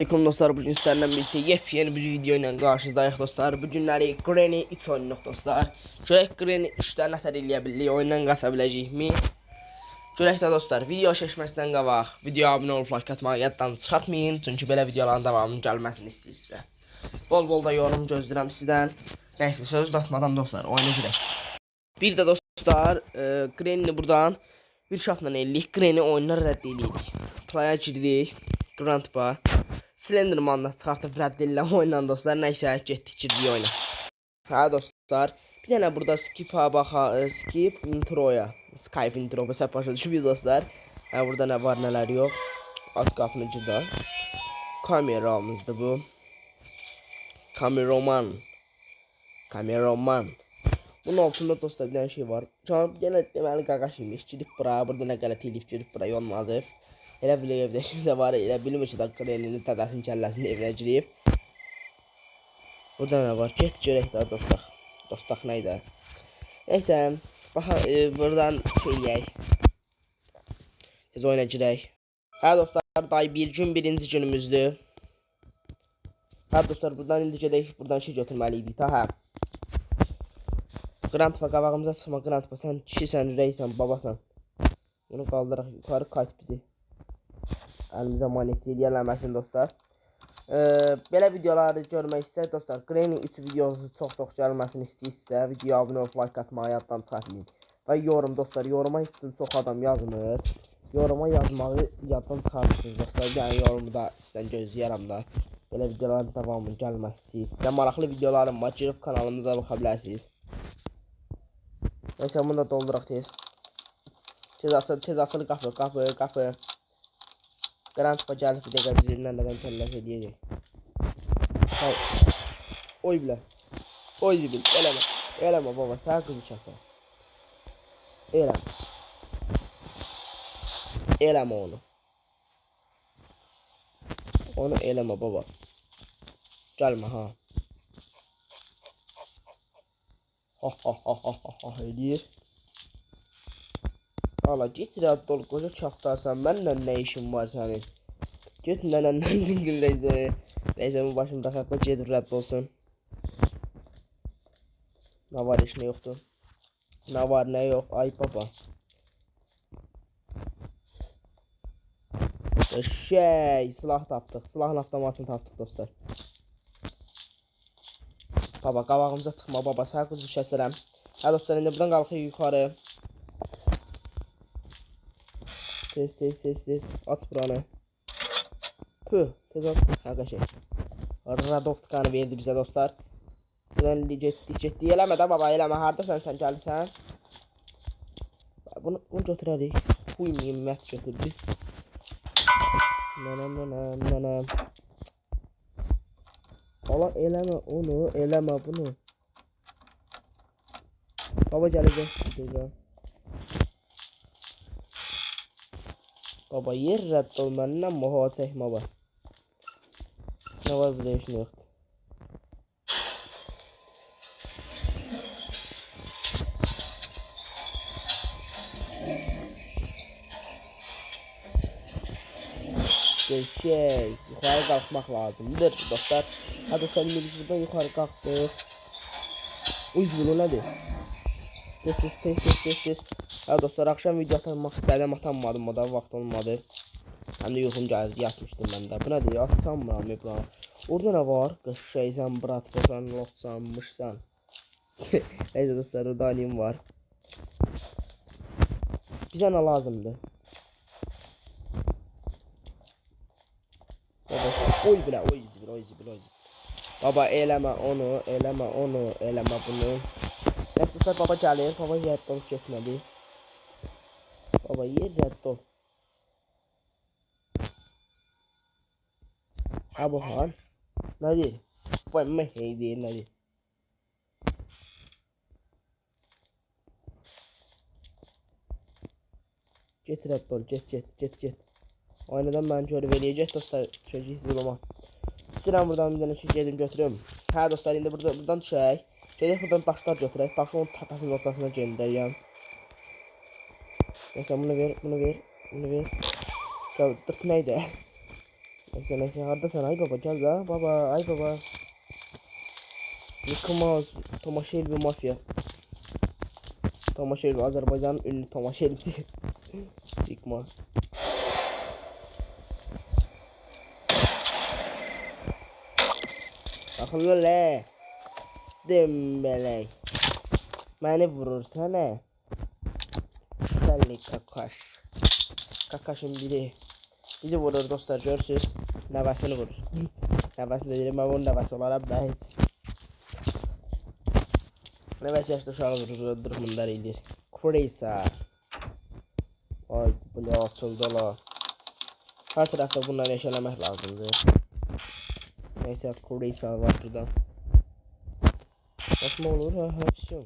Aleyküm dostlar, bugün sizlerle birlikte yepyeni bir video ile karşınızdayıq dostlar. Bugünləri Granny 3 oynayıq dostlar. Görək Granny 3-də nətər eləyə bilirik, oyundan qaça biləcəyikmi? Görək də dostlar, video keçməzdən qabaq videoya abunə olub like atmağı yaddan çıxartmayın, çünki belə videoların davamının gəlməsini istəyirsə. Bol da yorum gözləyirəm sizdən. Nəysə, söz uzatmadan dostlar, oyuna girək. Bir də dostlar, Granny buradan bir şartla eləyirik. Granny oyunları rədd eləyirik. Playa girdik. Grandpa Slenderman'la çıxartıb rədd edilən oyundan dostlar. Nəysə, getdik girdik oyuna. Hə dostlar, bir dənə burada skip introya, Skype introya səhv başa düşüb dostlar. Hə, burada nə var, nələr yox. Aç qapını girdi. Kameramızdır bu. Kameraman. Bunun altında dostlar bir dənə şey var. Yenə deməli qaqaş imiş. Girib bura, burada nə qələt eləyib girib bura, olmazıq. Elə bilir evdə kimsə var, elə bilmir ki, Granny'nin tədəsinin kəlləsinin evinə girib. Burada nə var? Get görək də dostlar. Dostlar nə idi? Nəysə, baxaq, buradan şey eləyək. Biz oyuna girək. Hə dostlar, day bir gün birinci günümüzdür. Hə dostlar, buradan indi gedək, buradan şey götürməliydik. Ta hə. Grandpa qabağımıza çıxma, Grandpa, sən kişisən, reysən, babasan. Bunu qaldıraq, yukarı qayıt bizi. Əlimizə manet eləyələməsin dostlar. Belə videoları görmək istəyir dostlar. Granny 3 videosu çox gəlməsini istəyirsə, videoya abunə olub like atmağı yaddan çıxartmayın. Və yorum dostlar, yoruma heç çox adam yazmır. Yoruma yazmağı yaddan çıxartırsınız dostlar. Yəni yorumu da sizdən gözləyərəm da. Belə videoların davamının gəlməsi. Sizə maraqlı videolarım var, girib kanalımıza baxa bilərsiniz. Nəysə, bunu da dolduraq tez. Tez asılı qapı. Grandpa gəlib bir dəqiqə bizimlə kəlləş eləyəcək. Oy bilə. Oy zibil. Eləmə baba. Sən qızı kəsən. Eləmə onu. Onu eləmə baba. Gəlmə ha. Ha eləyir. Valla git rədd ol, qoca çaxtarsan, mənlə nə işin var sənin? Get nənəndən dingilləyəcək. Nəysə, bu başımda xəqqa gedib rədd olsun. Nə var, heç nə yoxdur. Nə var, nə yox, ay baba. Silah tapdıq, silahın avtomatını tapdıq dostlar. Baba, qabağımıza çıxma baba, sən quzu kəsərəm. Hə dostlar, indi buradan qalxıq yuxarı. Tez. Aç buranı. Tez aç. Hə qəşəng. Radovtkanı verdi bizə dostlar. Buradan getdik. Eləmə də baba, eləmə. Hardasan sən gəlirsən? Bunu götürərik. Uymayayım, mət götürdük. Nənəm. Ola eləmə onu, eləmə bunu. Baba gələcək. Baba yer rədd ol, məndən moha çəkmə var. Nə var burada, heç nə yoxdur. Geçək, yuxarı qalxmaq lazımdır dostlar. Hadi sən buradan yuxarı qalxdıq. Uyğun nədir? Tez. Hə dostlar, axşam video atmaq istədim, atanmadım, o da vaxt olmadı. Həm də yuxum gəldi, yatmışdım mən də. Bu nədir, atsanmıram buranı. Orada nə var? Qəşəysən, bratqasan, loxsanmışsan. Neyse dostlar, orada alim var. Bizə nə lazımdır? Oy zibil. Baba eləmə onu, eləmə bunu. Neyse dostlar, baba gəlir, baba yer olub getmədi. Baba yer rədd ol. Ha bu han. Nədir? Bu hey deyir, nədir? Get rədd ol, get. Oynadan mən görüb eləyəcək dostlar, çocuk zuluma. İstəyirəm buradan bir dənə şey gedim götürüm. Hə dostlar, indi buradan düşək. Gedək buradan daşlar götürək, daşı onun tapasının ortasına göndərəyəm. Neysə, bunu ver. Dırt neydi? Neyse haradasın ay baba gel la baba ay baba. Mickey Mouse Tomaşelvi mafya. Tomaşelvi Azerbaycan'ın ünlü Tomaşelvisi. Sigma. Akıllı le. Dembeley. Beni vurursana. Senli kakaş. Kakaşın biri. Bizi vurur dostlar görürsünüz. Nəvəsini vurur. Nəvəsini de deyirəm, mən onun nəvəsi olaram da heç. Nəvəsi yaşda uşağı vurur, durumundar edir. Kureysa. Ay, bu açıldı la. Her tarafta bunları yaşalamak lazımdır. Neyse, Kureysa var burada. Nasıl olur ha, hepsi.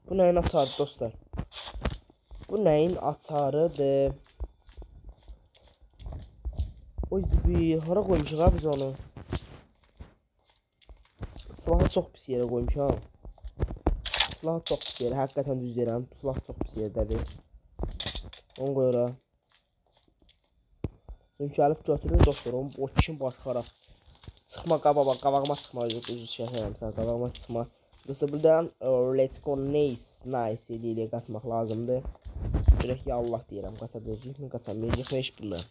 Bu neyin açarı dostlar? Bu neyin açarıdır? Oy bir hara koymuşuq ha biz onu. Silahı çok pis yere koymuşam. Silahı çok pis yere, həqiqətən düz deyirəm. Silahı çok pis yerdədir. Onu qoy ora. Çünki Əlif götürür dostlar, onu o kim başqaraq. Çıxma qabağıma çıxma, üzü şəhərəm sən qabağıma çıxma. Dostlar buradan let's go nice ilə qaçmaq lazımdır. Direkt ya Allah deyirəm, qaça biləcək mi, qaça biləcək mi heç bilmirəm.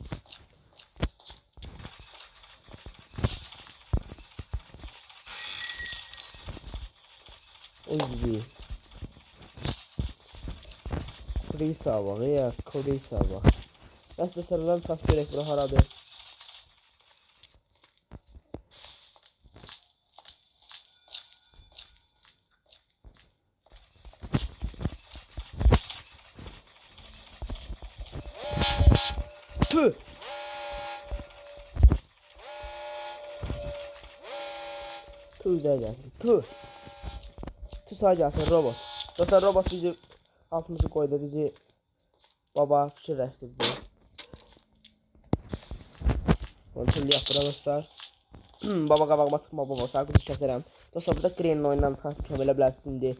Uzbi. Kureysa bak ya, kureysa bak. Nasıl sarılan saf gerek bura haradır. Tüh. Tüh güzel gelsin. Tüh. Tüh sağa gelsin robot. Dostlar robot bizi altımızı koydu, bizi baba fikirləşdirdi. Kontrol yaptıran dostlar. Baba qabağıma çıxma baba, sağ qızı kəsərəm. Dostlar burada Green'in oyundan çıxartmışam, elə bilərsiniz indi.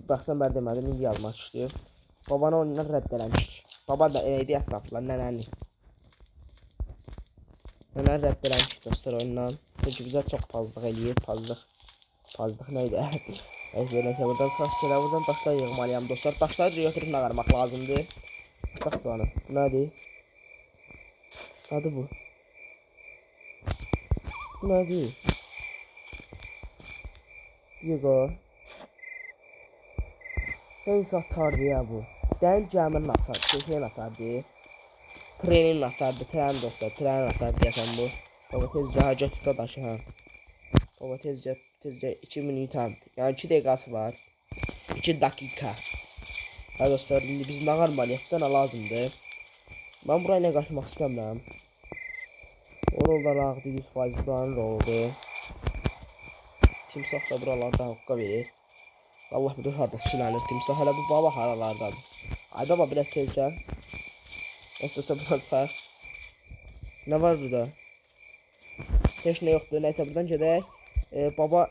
Baxsan bər demədim, indi yazmaq istəyir. Babanı oyundan rədd eləmişik. Baba da eydi əsnaflar, nənəni. Nənəni rədd eləmişik dostlar oyundan. Çünki bizə çox pazlıq eləyir, pazlıq neydi? Neyse buradan çıxartçılar, buradan daşlar yığmalıyam dostlar. Daşları götürüb nağarmaq lazımdır. Bax buranı, bu nədir? Adı bu. Bu nədir? Yıqa. Neyse açardı ya bu. Dəyin gəminin açardı, şeyin açardı. Trenin açardı, tren dostlar, trenin açardı deyəsən bu. Baba tezgahə götür daşı ha. Baba tezgah 2 minut yani 2 dəqiqəsi var. 2 dakika. Ha dostlar, indi biz nə qarmalıyıq, bizə nə lazımdır? Ben buraya qaçmaq istəmirəm. Oralar ağdı 100% buranın oldu. Timsah da buralarda haqqa verir. Allah bilir harda çilənir timsah, hələ bu baba haralardadır. Ay baba biraz tez gəl. Neyse buradan çıxaq. Ne var burada? Heç nə yoxdur, neyse buradan gedək. Baba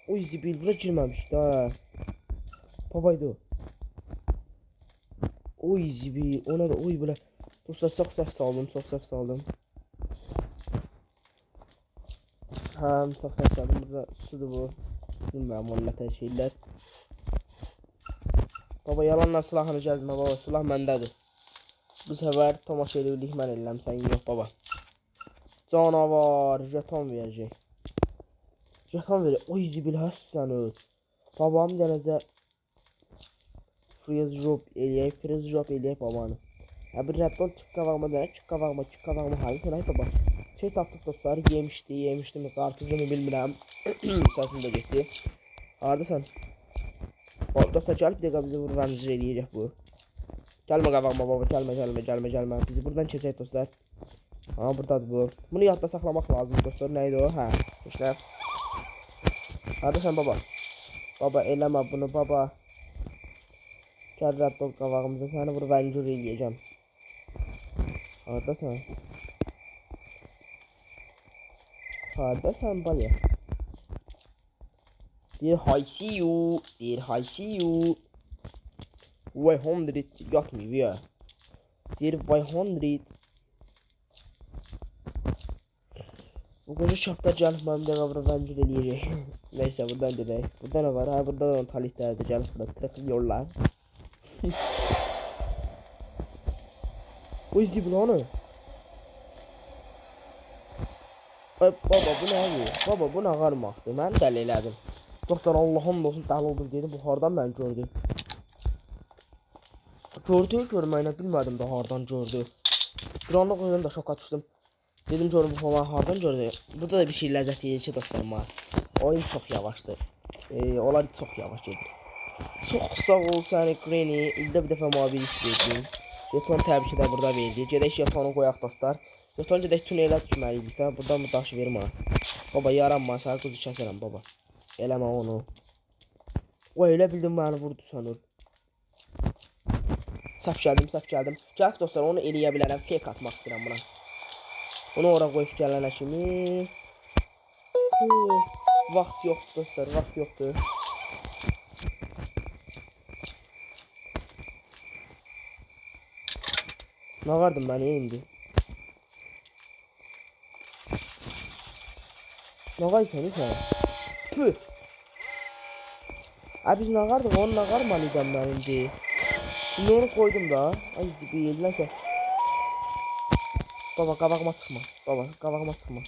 o zibil bura girməmişdi ha. Babaydı o. Oy zibil, ona da oy belə. Dostlar çox səhv saldım, çox səhv saldım. Çox səhv saldım, burada sudur bu. Bilmirəm onun nətər şeylər. Baba yalanla silahını gəlmə baba, silah məndədir. Bu səfər Tomaşelivlik mən eləm, sən yox baba. Canavar, jeton verəcək. Jeton verir, oy zibil həsən öt. Babam gələcək. Freeze drop eləyək babanı. Ya bir rəddon çık qavağıma dönək, çık qavağıma hali sən ay baba. Şey tapdıq dostlar, yemişdi mi, qarpızlı mı bilmirəm. Səsim də getdi. Haradasan? Dostlar gəlib bir dəqiqə bizi vurvanızı eləyəcək bu. Gəlmə qavağıma baba, gəlmə. Bizi buradan keçək dostlar. Ha buradadır bu. Bunu yadda saxlamaq lazım dostlar, neydi o? Hə, işte. Haradasan baba? Baba eləmə bunu baba. Gəl rəddol qavağımıza, səni vurub əncur eləyəcəm. Haradasan? Haradasan balya? Deyir I see you. Vay 100 yatmıyor ya. Deyir vay 100. Bu koca şapka canım benim de kavradan eləyəcək. Neyse buradan gedək. Burada ne var? Ha burada da taliklərdir. Gəlib burada trafik yollar. O izi bunu. Baba bu ne abi? Baba bu ne qarmaqdır? Mən dəli elədim. Dostlar Allah'ın olsun dəli oldum dedim. Bu hardan mən gördüm? Gördü görməyinə bilmədim də hardan gördü. Bir anlıq özüm də şoka düşdüm. Dedim görüm bu falan hardan gördü. Burada da bir şey ləzzət yeyir ki dostlarım var. Oyun çox yavaşdır. Onlar çox yavaş gedir. Çox sağ ol səni Granny. İldə bir dəfə mavi istəyəcəyim. Jeton təbii ki də burada verdi. Gedək jetonu qoyaq dostlar. Jeton gedək tunelə düşməliydik də. Buradan bu daşı vermə. Baba yaranma səni quzu kəsərəm baba. Eləmə onu. O elə bildim məni vurdu sanır. Səhv gəldim, səhv gəldim. Gəlib dostlar onu eləyə bilərəm. Fake atmaq istəyirəm buna. Onu ora qoyub gələnə kimi. Vaxt yoxdur dostlar, vaxt yoxdur. Nə vardım mən indi? Nə qaysan sən? Püh. Abi biz nə qardıq? Onu nə qarmalıydım mən indi? Şimdi onu koydum da. Ay zibil neyse. Baba qabağıma çıxma. Baba qabağıma çıxma.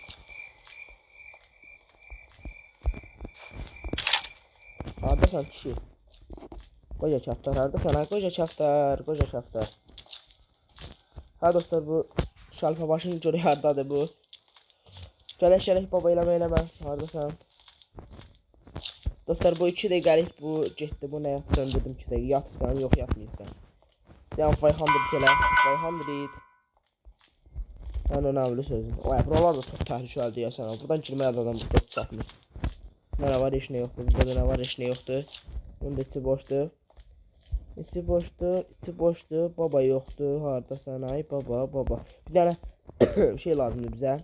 Hardasan kişi? Qoca çaftar hardasan? Ha qoca çaftar, qoca çaftar. Ha dostlar bu şalpa başını görək hardadır bu. Gələk baba eləmə. Hardasan? Dostlar bu 2 dəqiqəlik bu getdi. Bu nə yapsan dedim 2 dəqiqə yatırsan, yox yatmırsan. Devam 500 elə. 500. Mən önemli sözüm. O buralar da çox təhlükəlidir ya sana. Buradan girməyə də adam burada çatmır. Nə var, heç nə yoxdur. Burada nə var, heç nə yoxdur. Bunda içi boşdur. İçi boşdur. Baba yoxdur. Hardasan ay baba. Bir dənə şey lazımdır bizə.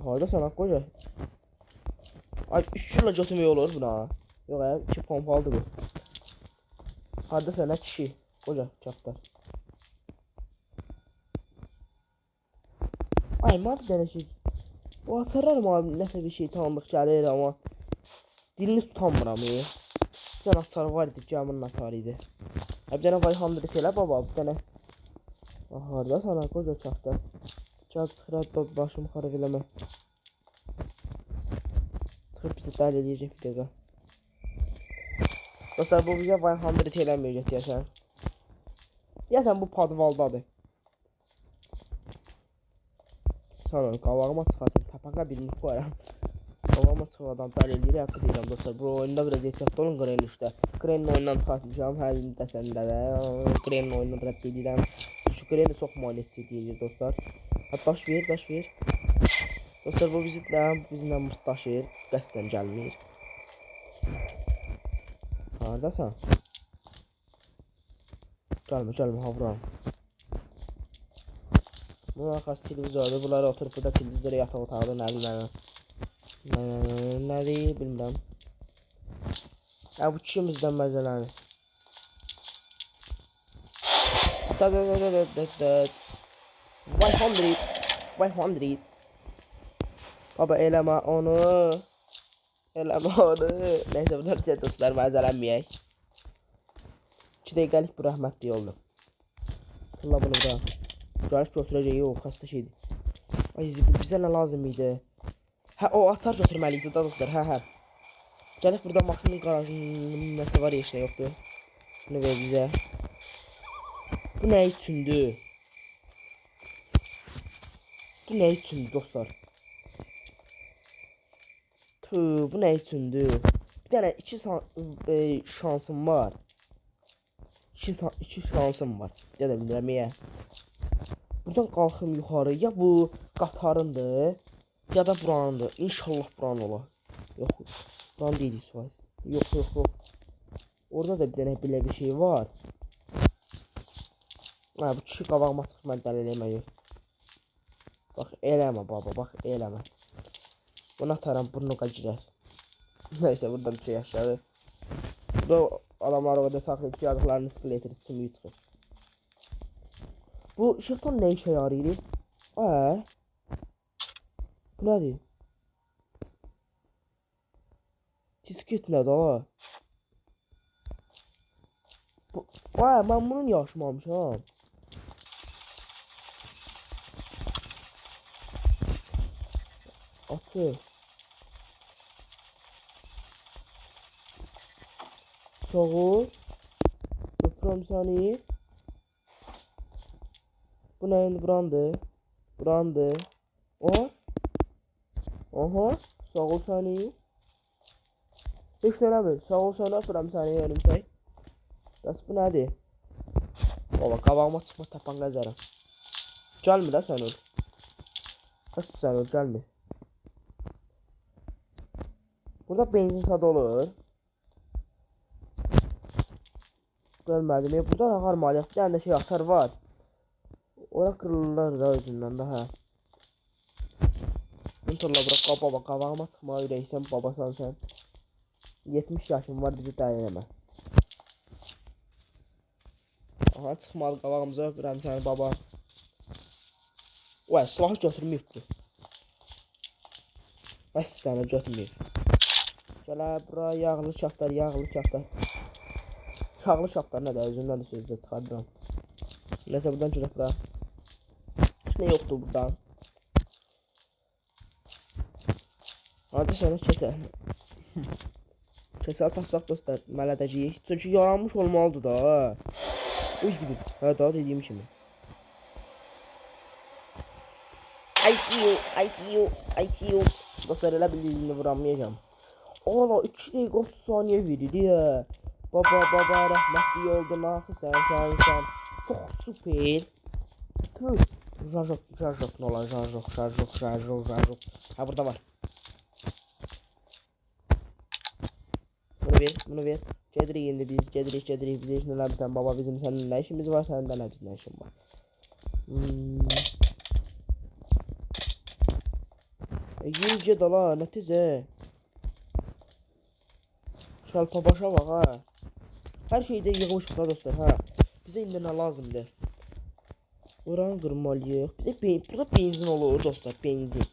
Hardasan ay qoca. Ay 3 kilo götürmək olur buna. Yox ya 2 pompalıdır bu. Hardasan ay kişi. Qoca çaptar. Ay ma bir dənə şey. O açarlar mı abi nəsə bir şey tanıdık gəlir amma dilini tutamıram. Bir dənə açar var idi, camının açarı idi. Bir dənə vay 100 elə baba, bir dənə. Hardasan ay qoca çaptar. Gəl çıxır başımı xarab eləmə. Çıxıb bizi dəli eləyəcək bir dəqiqə. Dostlar bu bizə vay 100 eləməyəcək deyəsən. Deyəsən bu padvaldadır. Sonra qabağıma çıxartım, tapaqa birini qoyarım. Qabağıma çıxardan dəli eləyir, haqqı deyirəm dostlar. Bu oyunda biraz ehtiyatlı olun Granny işte. Granny oyundan çıxartmışam, hər gün dəsəndə də. Granny oyundan rədd edirəm. Çünki Granny çox maniyetçi deyir dostlar. Daş ver. Dostlar bu bizimlə mırtdaşır, qəsdən gəlmir. Hardasan? Gəlmə, havram. Bu arxası televizordur, bunları oturup burada televizora yataq otaqda nədir, bilmirəm. Bu kişimizdən məzələnir. Vay 100. Baba eləmə onu. Neyse buradan düşək dostlar, məzələnməyək. 2 dəqiqəlik bu rəhmətli oldu. Allah bunu bura. Gəlib götürəcək, yox, xəstə şeydir. Ay bizə nə lazım idi? Hə o atar götürməliydi da dostlar, hə. Gəlib burada maşının qarajının nəsə var, heç nə yoxdur. Bunu ver bizə. Bu nə üçündür? Dostlar? Bu nə üçündür? Bir dənə 2 şansım var. 2 şansım var. Ya da bilmirəm ya. Buradan qalxım yuxarı. Ya bu qatarındır, ya da buranındır. İnşallah buranın olar. Yox. Buranın deyil isfayız. Yox. Orada da bir dənə belə bir şey var. Bu kişi qabağıma çıxıb mən dəli eləməyir. Bax eləmə baba, bax eləmə. Bunu atarım, burnuqa girər. Neyse buradan bir şey aşağı. Burada adamlar o kadar saxlayıb ki, yazıqlarını skeletir, sümüyü çıxır. Bu şırton nə işə yarayır? Bu nədir? Disket nədir ha? Vay, mən bunun yaşmamışam. Atı. Soğuk. Öpürəm səni. Bu nə indi burandır? Burandır. Oha. Oha. Sağ ol səni. Heç nə bil. Sağ ol səni öpürəm səni yerimsək. Bəs bu nədir? Baba qabağıma çıxma tapan qəzərəm. Gəlmir də sən öl. Bəs sən öl gəlmir. Burada benzin sadə olur. Görmədim. Burada ağar maliyyə. Bir dənə də şey açar var. Ora kırılırlar da özündən də hə. Bunlarla bırak baba qabağıma çıxmağa ürəksən babasan sən. 70 yaşım var bizi dəli eləmə. Aha çıxmalı qabağımıza öpürəm səni baba. Vay silahı götürməyib bu. Bəs səni götürməyib. Gələ bura yağlı çaftar, yağlı çaftar. Yağlı çaftar nədir? Özümdən də sözdə çıxardıram. Nəsə buradan görək bura. Nə yoxdur buradan. Hadi sənə kəsə. Kəsə tapsaq dostlar, mələdəcəyik. Çünki yaranmış olmalıdır da. Uy zibil. Hə daha dediyim kimi. IQ. Dostlar elə bildiyini vuramayacağım. Ola 2 dəqiqə 30 saniyə verir ya. Baba rəhmətli oldun axı sən. Çox super. Jarjok nə olar? Jarjok. Ha burada var. Bunu ver. Gedirik indi biz. Gedirik. Biz nə bilsən baba bizim sənin nə işimiz var? Sənin də nə bizim nə işin var? Yüzce dala nəticə. Şalpa başa bak ha. Her şeyde yığmışıq da dostlar ha. Bize indi nə lazımdır? Oranı qırmalıyıq. Bize burada benzin olur dostlar, benzin.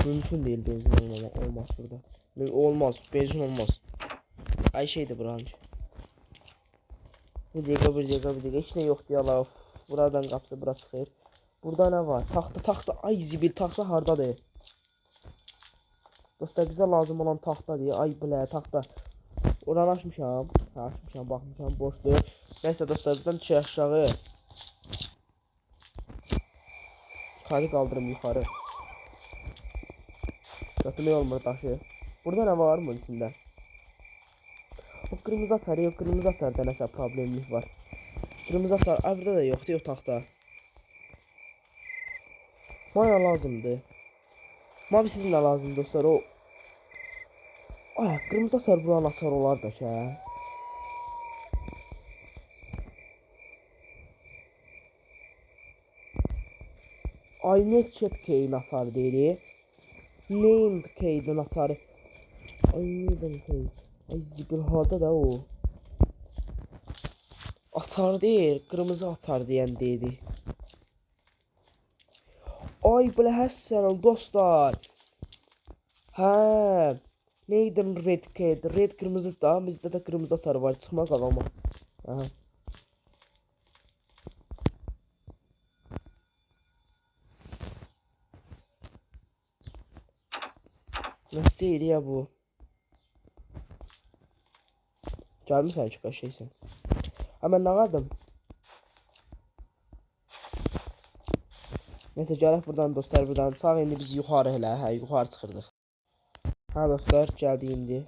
Mümkün değil benzin olmaz burada. Olmaz, benzin olmaz. Ay şeydir buranın. Bir dəqiqə. Heç nə yoxdur ya. Buradan qapısı bura çıxır. Burada nə var? Taxta. Ay zibil taxta hardadır? Dostlar bize lazım olan taxtadır. Ay bilə taxta. Oranı açmışam. Baxmışam boşdur. Nəysə dostlar buradan çıxaq aşağı. Kaydı qaldırım yuxarı. Götürmək olmur daşı. Burada nə var bunun içində? O kırmızı açarda nəsə problemlik var. Kırmızı açar. Ay burada da yoxdur, yox taxta. Bana lazımdır. Mavi sizin nə lazım dostlar o. Ay kırmızı açar buranın açar olar da ki. Ay net K'nin açarı deyil. Named K'nin açarı. Ay neden K? Ay zibil harda da o. Açar deyil, kırmızı açar deyən deyildi. Ay belə həssənəm dostlar. Hə. Neydən red keydi? Red kırmızı da. Bizdə də kırmızı açar var. Çıxma qalama. Aha. Nasıl değil ya bu? Gəlmirsən ki şeysən. Hemen nə qaldım? Neyse gələk buradan dostlar buradan. Sağ indi biz yuxarı elə. Hə yuxarı çıxırdıq. Ha dostlar gəldik indi.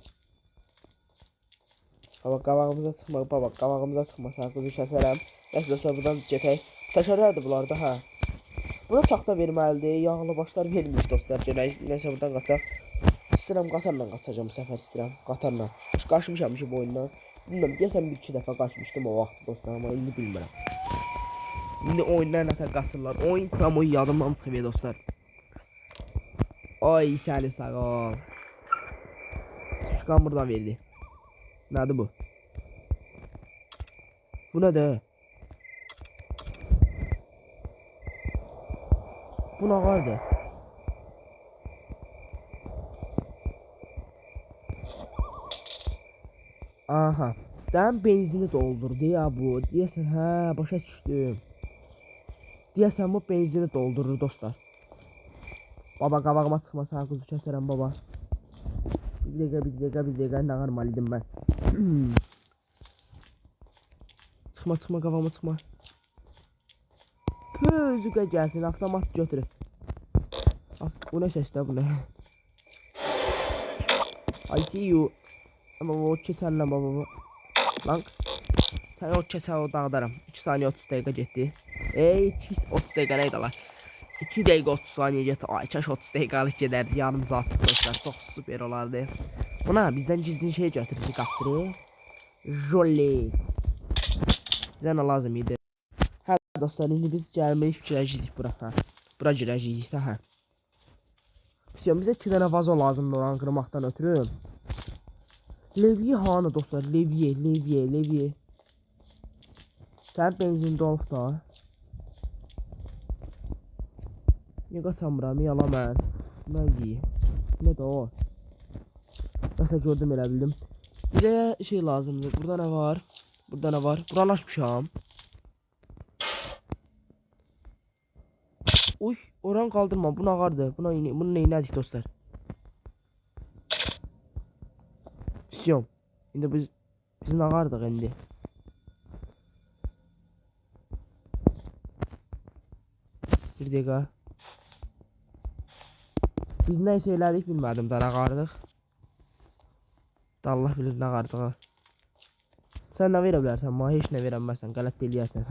Qabağımıza çıxmasan qızı kəsərəm. Neyse dostlar buradan getək. Təşərlərdir bunlar da hə. Buna taxta verməlidir. Yağlı başlar vermiş dostlar. Gələk neyse buradan qaçaq. İstəyirəm qatarla qaçacağım bu səfər istəyirəm. Qatarla. Qaçmışam ki bu oyundan. Bilmirəm deyəsən 1-2 dəfə qaçmışdım o vaxt dostlar amma indi bilmirəm. İndi oyundan nətər qaçırlar. Oyun promo yadımdan çıxıb dostlar. Ay səni sağ ol. Çıxan buradan verdi. Nədir bu? Bu nədir? Bu nə qardır? Aha. Dən benzini doldurdu ya bu. Deyəsən hə, başa düşdüm. Deyəsən bu benzini doldurur dostlar. Baba qabağıma çıxma, sağ kuzu kəsərəm baba. Bir dəqiqə nə qarmalıydım mən. Çıxma qabağıma çıxma. Gözüqə gəlsin, avtomat götürüb. Bu nə səsdə bu nə? I see you. Ama o keserle baba. Lan. Sen o keser o dağıdarım. 2 saniye 30 dakika gitti. 30 dakika neydi lan? 2 dakika 30 saniye gitti. Ay kaş 30 dakikalık giderdi. Yarım saat dostlar. Çok süper olardı. Buna bizden gizli şey götürdük kasırı. Jolly. Bizden lazım idi. Ha dostlar indi biz gelmeyi fikirləşdik bura. Ha. Bura girəcəyik ha. Bizə 2 dənə vazo lazımdır oranı qırmaqdan ötürü. Levye hanı dostlar, levye. Sen benzin dolub da. Niyə qasamıram, yalan mən. Nə deyim? Ne də o? Nəsə gördüm elə bildim. Bizə şey lazımdır. Burada nə var? Burada nə var? Buranı açmışam. Uy, oran kaldırma. Bu nağardı. Bunun neyinədik dostlar? Pisiyom. İndi biz nağardıq indi. Bir dəqiqə. Biz nə isə elədik bilmədim da nağardıq. Allah bilir nağardığı. Sən nə verə bilərsən? Mənə heç nə verəməzsən. Qələt eləyərsən.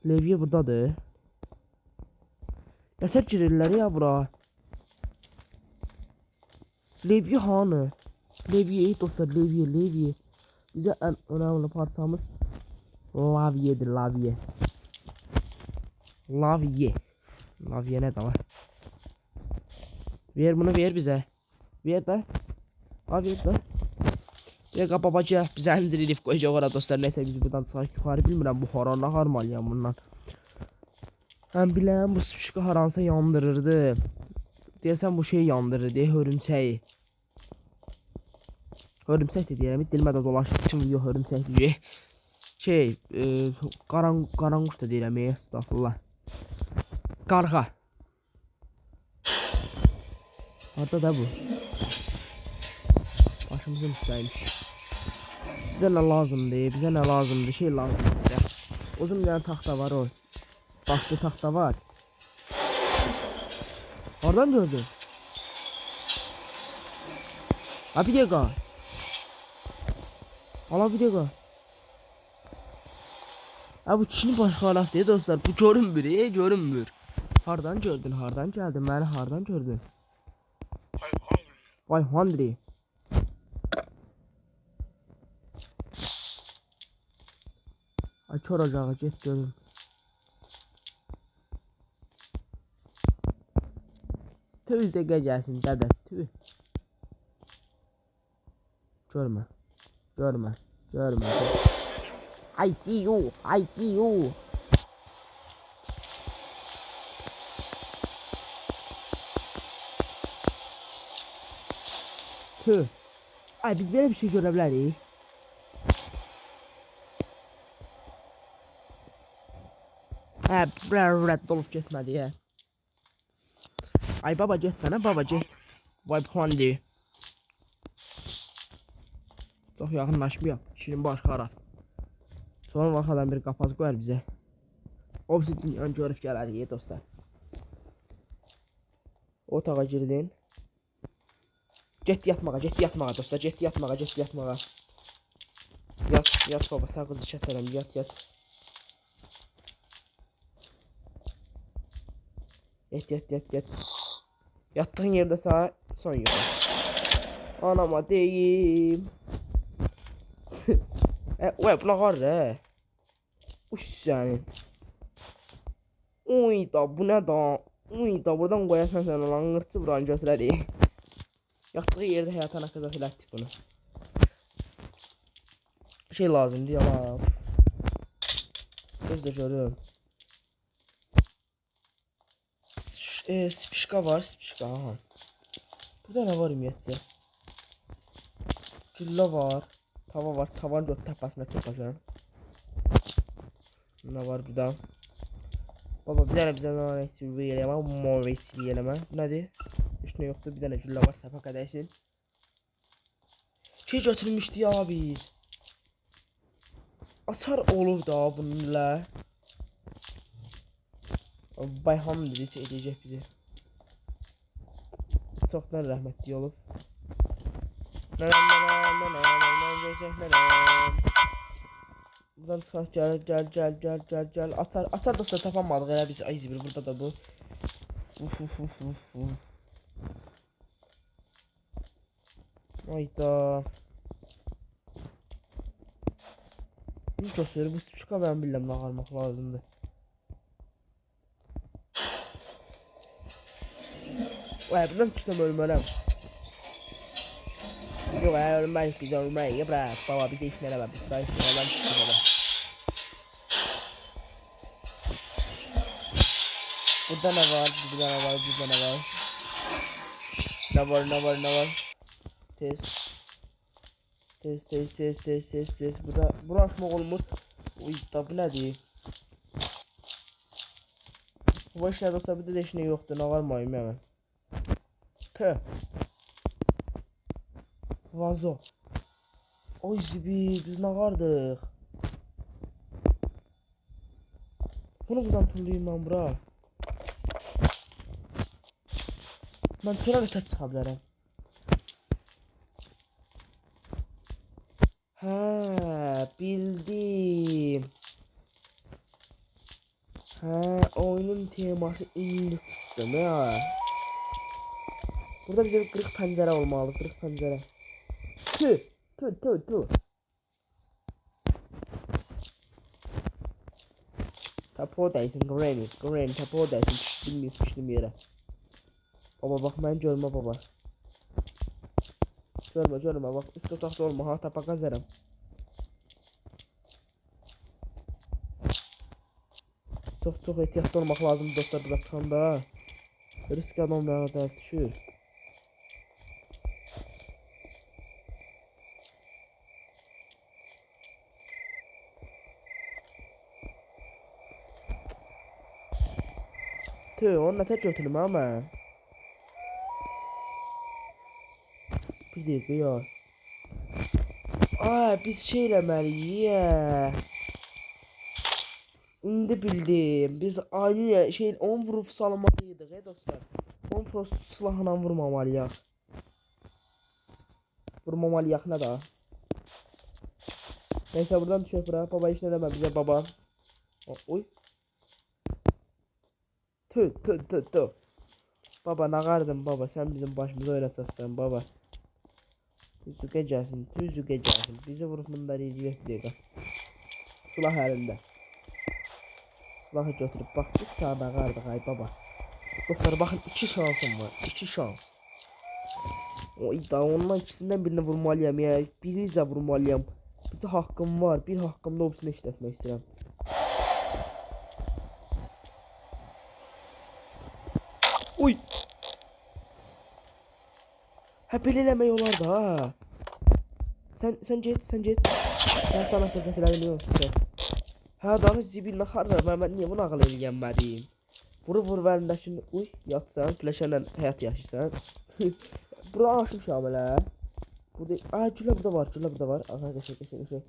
Levye buradadır. Yatır girirlər ya bura. Levye hanı? Levye dostlar, levye. Bizə ən önemli parçamız lavyedir, lavye. Lavye nə də var? Ver bunu, ver bizə. Ver də. Ha ver də. Bir dəqiqə babacı bizə əmdirilib qoyacaq ora dostlar. Nəysə biz buradan çıxaq yuxarı, bilmirəm bu haranı harmalıyam bundan. Mən biləm bu spişka haransa yandırırdı. Deyəsən bu şey yandırırdı, hörümçəyi. Hörümçək də deyirəm, dilimə də dolaşır bütün video hörümçək deyir. Şey, qaranquş da deyirəm, estağfurullah. Qarğa. Harada da bu. Başımızın üstəymiş. Bizə nə lazımdır, şey lazımdır. Uzun bir tane taxta var o. Başlı taxta var. Oradan gördün. Ha bir dəqiqə. Ala bir dəqiqə. Ha bu kişinin başqa laf deyil dostlar. Bu görünmür. Hardan gördün, hardan gəldin, məni hardan gördün? Vay Henry. Ay kör ocağı get görün. Tövüzə gəlsin dədə, tüv. Görmə. I see you. Tüv. Ay biz belə bir şey görə bilərik. Hə, rədd olub getmədi ya. Ay baba getmənə, baba get. Vay Handy. Çox yaxınlaşmayaq. Şirin baş xarab. Sonra vaxtadan bir qapaz qoyar bizə. Obsidian görüb gələrik dostlar. Otağa girdin. Get yatmağa dostlar. Get yatmağa. Yat baba, sağ qızı kəsərəm. Yat. Yat. Yattığın yerde sağa son yok. Anama deyim. Uy buna var ya. Uş senin. Uy da bu ne da. Uy da buradan koyarsan sen olan ngırtı buranı götürərik. Yattığı yerde hayatına kızak elədik bunu. Şey lazımdı ya. Göz de görüyorum. Spişka var, aha. Burada ne var ümumiyyətcə? Güllə var. Tava var. Tavanı dört təpəsinə çöpəcəm. Ne var burada? Baba bir tane bize ne eksik bir yere ama mor eksik yerime. Nedir? Hiç ne yoktu. Bir tane güllə var. Səfə qədəysin. Şey götürmüşdü ya biz. Açar olur da bununla. Bayham dedi edecek bizi. Çoxdan rəhmətli olub. Buradan çıxaq gəl. Açar da tapamadıq elə biz. Ay zibir burada da bu. Ayda. Bu göstərir. Bu spika ben biləm nə almaq lazımdır. Vay buradan çıxsam ölmələm. Yok ölmək biz ölmək. Ya bırak baba bizi işin eləmə. Biz sayısın adam çıxsın. Burada ne var? Burada ne var? Burada ne var? Ne var? Tez. Burada bura açmaq olmur. Uy da bu nədir? Bu işlər olsa bir də heç nə yoxdur. Nə var mayım hemen. Pö. Vazo. Oy zibi biz nə vardıq? Bunu buradan tullayayım ben bura. Ben çölə qıta çıxa bilərəm. Ha bildim. Ha oyunun teması indi tuttum ya. Burada bize bir kırık pencere olmalı. Kırık pencere. Tüh. Tapo değilsin Granny tapo değilsin. Bilmiyorum yere. Baba bak ben görme baba. Görme bak üst otakta olma ha tapa kazarım. Çok ehtiyatlı olmak lazım dostlar burada çıkanda. Risk adamlara da düşür. Tüh onunla tek götürüm ama. Bir dakika ya. Aa biz şey eləməliyik. İndi bildim. Biz aynı şey 10 vurup salmalıydık dostlar. 10 pro silahla vurmamalıyıq. Vurmamalıyıq nə da? Neyse buradan düşək bura. Baba işlə demə bizə baba. Oy. Tüh. Baba nağardın baba sen bizim başımıza oynasasın baba. Tüzüge gelsin. Bizi vurup bunları izleyecek. Silah elinde. Silahı götürüp bak biz sana nağardık ay baba. Dostlar bakın 2 şansım var. 2 şans. Oy da ondan ikisinden birini vurmalıyım ya. Biriyle vurmalıyım. Bize hakkım var. Bir hakkımda opsunu işletmek istedim. Uy. Ha belirleme olar da ha. Sen get. Ben sana təzəfirləri niyə olsun? Ha daha zibil naxarlar. Mən niyə bunu ağıl eləyənmədim? Vur verindəkini uy yatsan, flaşanla həyat yaşayırsan. Bura aşmışam elə. Burada güllə burada var. Aha qəşəng.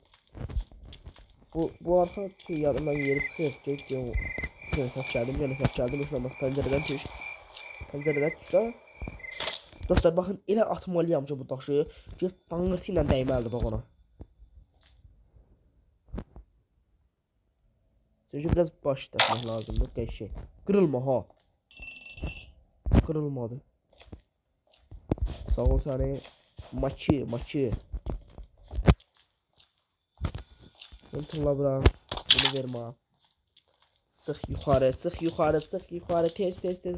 Bu arxa şey yadımdan yeri çıxır. Yenə səhv gəldim. Heç olmaz pəncərədən düş. Da. Dostlar bakın elə atmalıyam ki bu daşı. Bir tanrıtı ilə dəyməlidir bax ona. Çünkü biraz baş tutmak lazımdır. Qəşəng. Qırılma ha. Qırılmadı. Sağ ol səni. Maçı. Bunu tılla bura. Bunu vermə. Çıx yuxarı. Tez.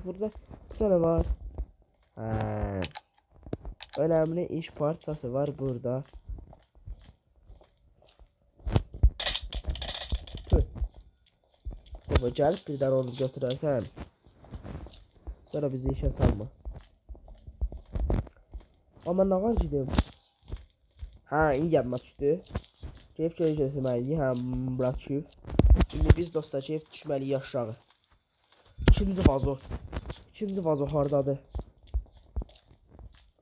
Burada bir tane var. Önemli iş parçası var burada. Baba gelip birden onu götürərsən. Sonra bizi işe salma. Ama ne var gidim? Ha, indi yadıma düşdü. Keyif göstərməliyik, hə, bırak keyif. İndi biz dostlar keyif düşməliyik aşağı. İkinci vazo. İkinci vazo hardadır?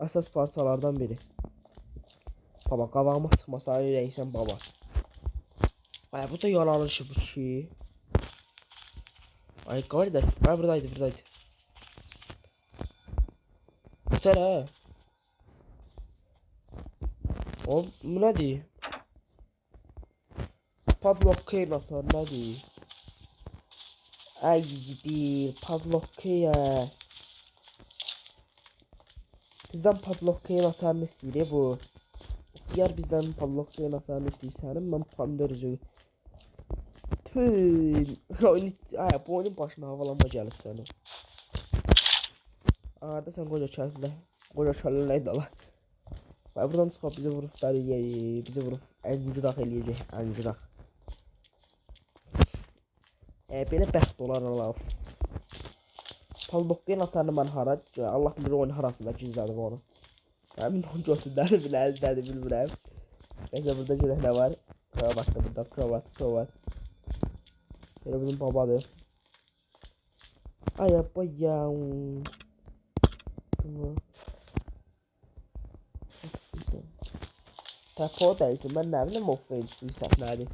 Əsas parçalardan biri. Baba, qabağıma çıxmasa ürəksən baba. Ay, bu da yalanır bu ki. Ay, var da. Ha, buradaydı. Yeter ha. O, bu nədir? Padlock key nasıl nədir? Ay, zibil, padlock key ya. Bizden padlock key nasıl istəyir bu? Diğer bizden padlock key nasıl istəyir sənin, mən pandörücü. Tüy. Ay, bu oyunun başına havalanma gəlib sənin. Arada sen koca çarpıla. Koca çarpıla dala. Ay, buradan çıxıb bizi vurup bizi vurup ənciraq eləyəcək, ənciraq. Belə bəxt olar Allah. Padlock key nasıl mən hara? Allah bilir oyun harasında gizlədim onu. Həmin onu götürdülər bilərdədir bilmirəm. Neyse burada görək nə var. Kravat da burada, kravat. Belə bizim babadır. Ay bayam. Təpə o dəyilsin, mən nə bilim o fail səfnədir.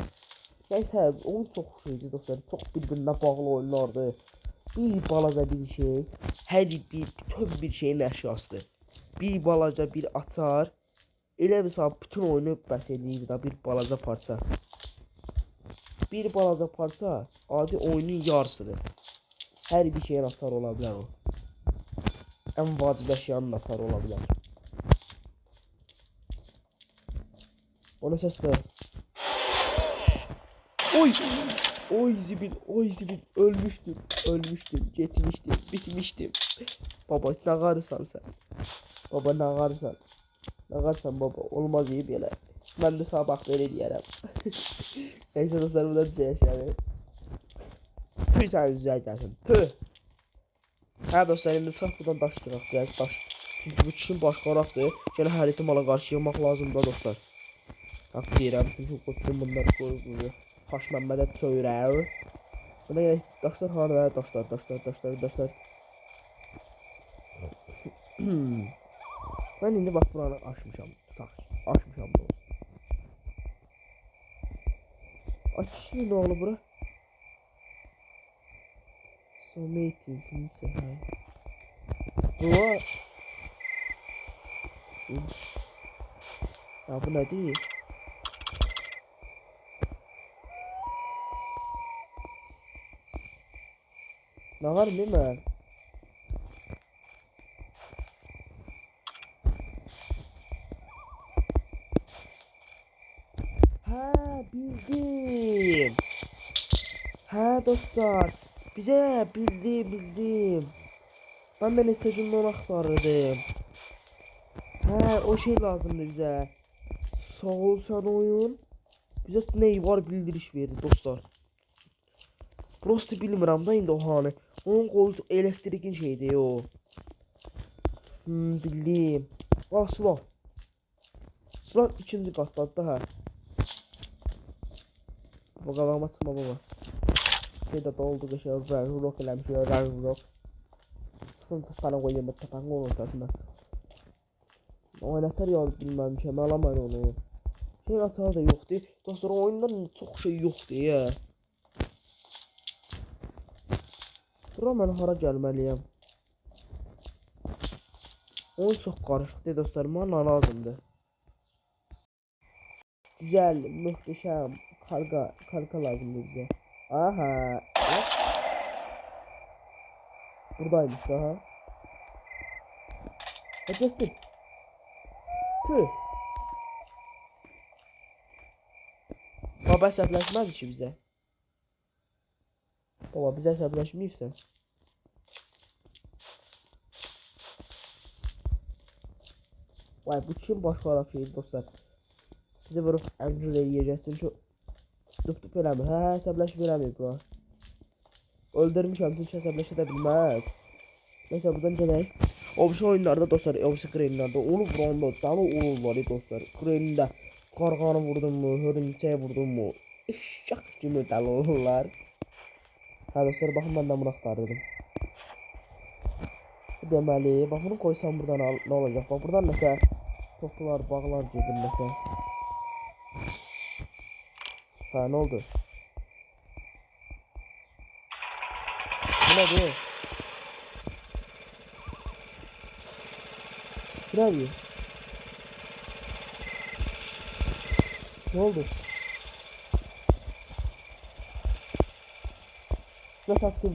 Neyse, onun çox şeydir dostlar, çox bir-birinə bağlı oyunlardır. Bir balaca bir şey, hər bütün bir şeyin əşyasıdır. Bir balaca bir açar, elə bir saat bütün oyunu bəs eləyir da bir balaca parça. Bir balaca parça adi oyunun yarısıdır. Hər bir şeyin açar ola bilər o. Ən vacib əşyanın açar ola bilər. Onu səslə. Oy zibil, ölmüştüm, bitmiştim. Baba, ne qarısan sen? Baba, ne qarısan? Ne qarısan baba, olmaz iyi belə. Mən də sana bax belə deyərəm. Neyse dostlar, buradan düşəyəşəri. Tüy sən üzrə gəlsin, tüy. Hə dostlar, indi sağ buradan daş qıraq, biraz daş. Çünki bu kişinin baş qaraqdır. Gələ hər ihtimala qarşı yığmaq lazımdır dostlar. Haqq deyirəm, çünki qoçum bunlar qoyur. Paş Məmmədə söyürər. Buna gəl, daşlar harada, daşlar. Mən indi bax buranı aşmışam, aşmışam da. Ay, kişinin oğlu bura. Sometin, kimsə, hə. Bura. Ya, bu nədir? Ne var değil mi? Ha, bildim. Ha dostlar, bize bildim. Ben de mesajımdan aktardım. Ha, o şey lazımdı bize. Sağ ol sen oyun. Bize ne var bildiriş verdi dostlar. Prosto bilmirəm da indi o hanı. Onun qolu elektrikin şeydir o. Bildim. Bax silah. Silah ikinci qatdadır da hə. Bu qabağıma çıxma baba. Şeydə doldu qəşəng rəng eləmişik, rəng. Çıxsın təpəni qoyayım, təpənin ortasında. O nətər yaz bilməmişəm, alamayın onu. Şey açarı da yoxdur. Dostlar, oyunda çox şey yoxdur ya. Bura mən hara gəlməliyəm? Oyun çox qarışıqdır dostlar, mənə lazımdır. Güzel, muhteşem, karga lazımdır bizə. Aha. Buradaymış daha. Həcətdir. Tüh. Baba əsəbləşmədi ki bizə. Baba bizə əsəbləşməyibsən. Vay, bu kim başqa araq şeydir dostlar. Bizi vurup əmcül eləyəcək. Çünki tutup eləmir. Hə, əsəbləşib eləmir bura. Öldürmüşəm, çünki əsəbləşə də bilməz. Neyse buradan gələk. O bir oyunlarda dostlar, o bir Crane'lərdə onu vuranda dalı olurlar dostlar. Crane'də Qarğanı vurdum mu, hörümçəyi vurdum mu? Eşşək kimi dəli olurlar. Hə dostlar, baxın mən də bunu axtarırdım. Deməli, bax bunu qoysam buradan nə olacaq? Bax buradan nəsə toplar, bağlar gedir nəsə. Hə, nə oldu? Bu nədir? Bu nədir? Ne oldu? Nasıl attım?